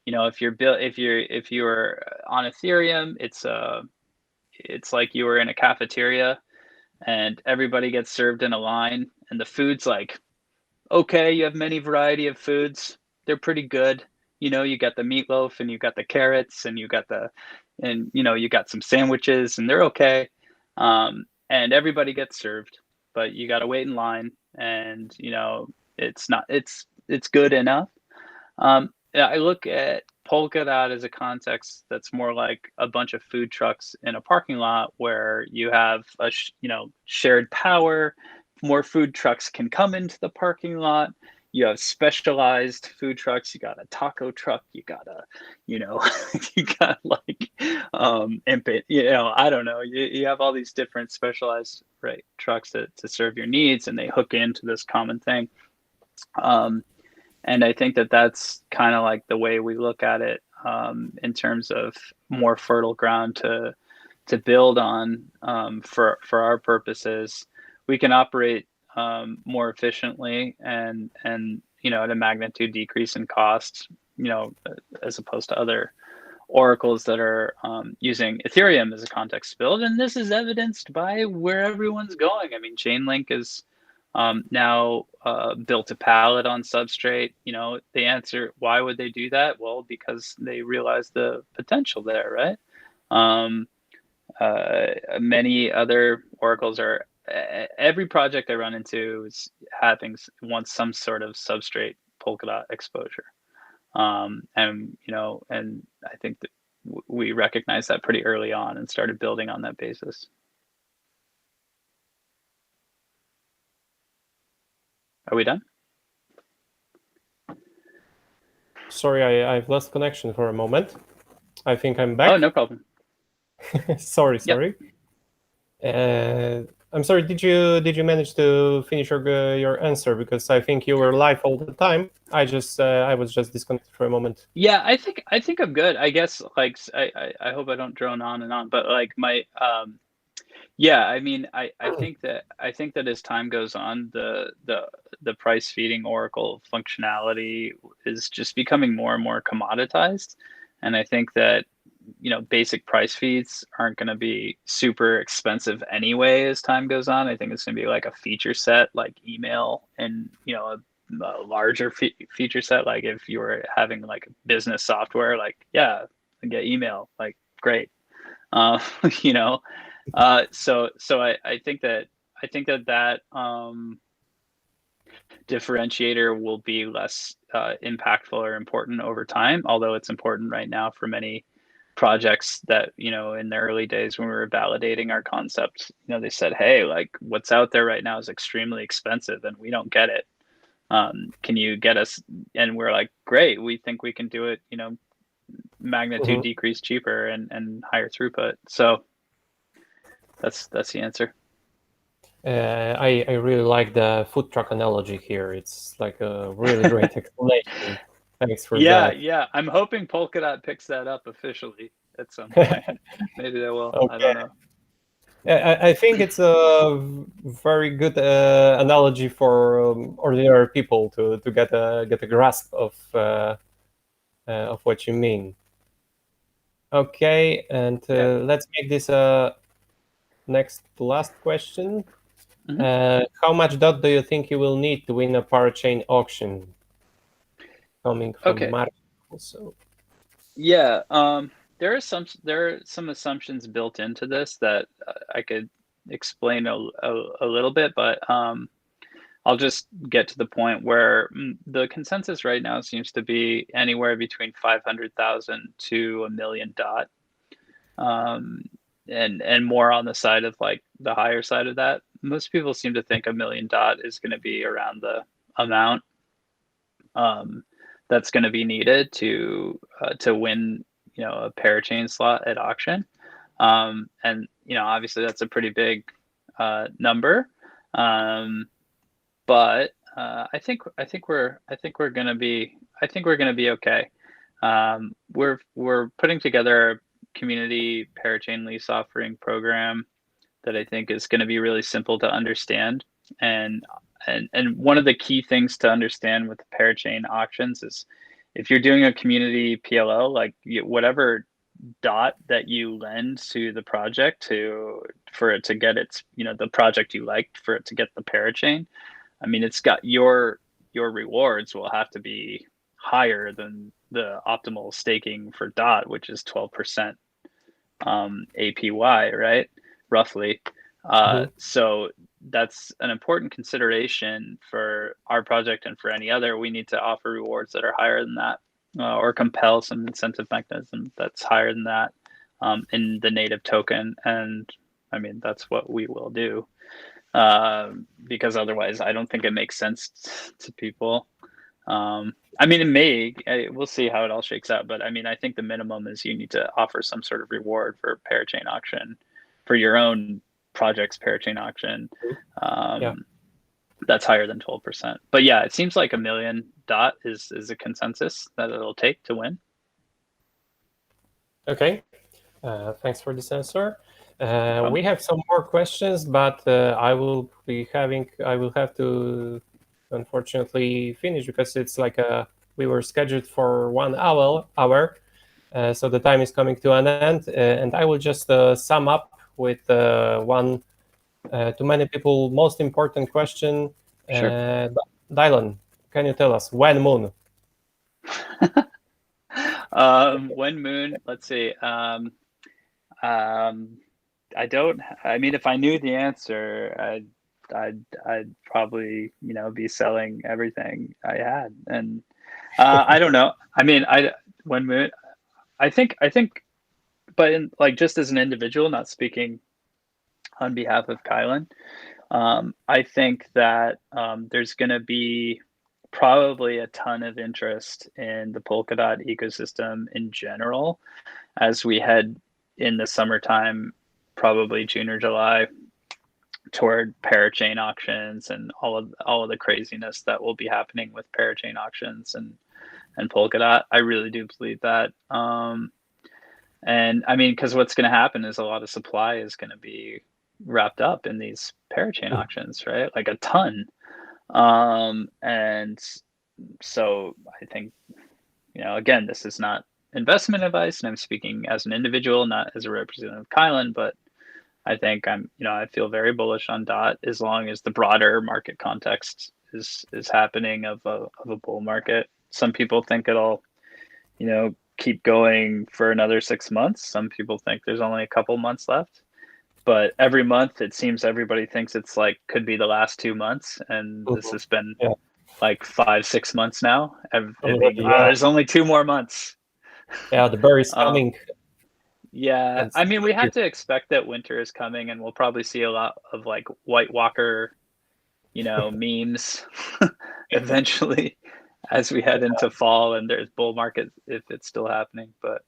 S2: you know, if you're on Ethereum, it's like you were in a cafeteria and everybody gets served in a line, and the food's like, okay, you have many variety of foods. They're pretty good. You know, you got the meatloaf and you got the carrots and you got you got some sandwiches, and they're okay. And everybody gets served, but you got to wait in line, and, you know, it's good enough. I look at Polkadot as a context that's more like a bunch of food trucks in a parking lot where you have shared power. More food trucks can come into the parking lot. You have specialized food trucks. You got a taco truck. You got you got like, I don't know. You have all these different specialized trucks to serve your needs, and they hook into this common thing. And I think that that's kind of like the way we look at it, in terms of more fertile ground to build on, for our purposes. We can operate more efficiently and at a magnitude decrease in costs, as opposed to other oracles that are using Ethereum as a context to build. And this is evidenced by where everyone's going. I mean, Chainlink is now built a pallet on Substrate. The answer, why would they do that? Well, because they realize the potential there, right? Many other oracles are, every project I run into is wants some sort of Substrate Polkadot exposure. And I think that we recognized that pretty early on and started building on that basis. Are we done?
S1: Sorry, I've lost connection for a moment. I think I'm back.
S2: Oh, no problem.
S1: sorry.
S2: Yep.
S1: I'm sorry. Did you manage to finish your answer? Because I think you were live all the time. I was just disconnected for a moment.
S2: Yeah, I think I'm good. I guess, like, I hope I don't drone on and on, but like my yeah, I mean, I think that as time goes on, the the price feeding Oracle functionality is just becoming more and more commoditized. And I think that, basic price feeds aren't going to be super expensive anyway as time goes on. I think it's going to be like a feature set like email and, a larger feature set. Like if you were having like business software, like, yeah, get email, like great. So I think that differentiator will be less impactful or important over time, although it's important right now for many projects that, in the early days when we were validating our concept, they said, hey, like what's out there right now is extremely expensive and we don't get it. Can you get us? And we're like, great, we think we can do it, magnitude decrease cheaper and higher throughput. So that's the answer.
S1: I really like the food truck analogy here. It's like a really great explanation. Thanks for that.
S2: Yeah. I'm hoping Polkadot picks that up officially at some point. Maybe they will.
S1: Okay.
S2: I don't know.
S1: I think it's a very good analogy for ordinary people to get a grasp of what you mean. Okay, and let's make this a next to last question. How much DOT do you think you will need to win a parachain auction? Coming from Mark also.
S2: Yeah, there are some assumptions built into this that I could explain a little bit, but I'll just get to the point where the consensus right now seems to be anywhere between 500,000 to 1 million DOT, and more on the side of like the higher side of that. Most people seem to think 1 million DOT is going to be around the amount that's going to be needed to win, a parachain slot at auction. And obviously that's a pretty big number. But I think we're going to be okay. We're putting together a community parachain lease offering program that I think is going to be really simple to understand. And one of the key things to understand with the parachain auctions is if you're doing a community PLO, like whatever DOT that you lend to the project for it to get its, the project you liked, for it to get the parachain, I mean, it's got your rewards will have to be higher than the optimal staking for DOT, which is 12% APY, right? Roughly. So that's an important consideration for our project and for any other. We need to offer rewards that are higher than that, or compel some incentive mechanism that's higher than that in the native token. And I mean, that's what we will do, because otherwise I don't think it makes sense to people. I mean, we'll see how it all shakes out, but I mean, I think the minimum is you need to offer some sort of reward for parachain auction, for your own project's parachain auction. That's higher than 12%. But yeah, it seems like 1 million DOT is a consensus that it'll take to win.
S1: Okay, thanks for this answer. We have some more questions, but I will have to unfortunately finish because it's like we were scheduled for 1 hour, so the time is coming to an end, and I will just sum up with one to many people most important question.
S2: Sure.
S1: Dylan, can you tell us when moon?
S2: When moon, let's see. I mean, if I knew the answer, I'd probably, be selling everything I had. And I don't know. I mean, when moon, I think, but just as an individual, not speaking on behalf of Kylin, I think that there's going to be probably a ton of interest in the Polkadot ecosystem in general as we head in the summertime, probably June or July, toward parachain auctions and all of the craziness that will be happening with parachain auctions and Polkadot. I really do believe that. And I mean, because what's going to happen is a lot of supply is going to be wrapped up in these parachain auctions, right? Like a ton. And so I think, again, this is not investment advice, and I'm speaking as an individual, not as a representative of Kylin, but I think I feel very bullish on DOT as long as the broader market context is happening of a bull market. Some people think it'll, keep going for another 6 months. Some people think there's only a couple months left. But every month, it seems everybody thinks it's could be the last 2 months, and this has been 5-6 months now. There's only 2 more months.
S1: Yeah, the bear is coming.
S2: Yeah, I mean, we have to expect that winter is coming, and we'll probably see a lot of White Walker, memes eventually as we head into fall and there's bull market if it's still happening. But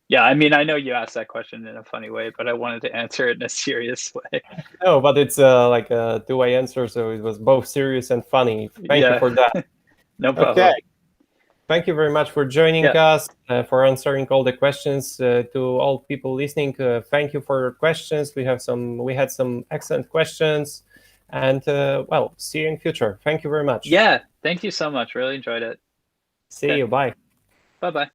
S2: yeah, I mean, I know you asked that question in a funny way, but I wanted to answer it in a serious way.
S1: No, but it's like a two-way answer, so it was both serious and funny. Thank you for that.
S2: No problem.
S1: Okay. Thank you very much for joining us, for answering all the questions. To all people listening, thank you for your questions. We had some excellent questions, and well, see you in future. Thank you very much.
S2: Yeah, thank you so much. Really enjoyed it.
S1: See you. Bye.
S2: Bye-bye.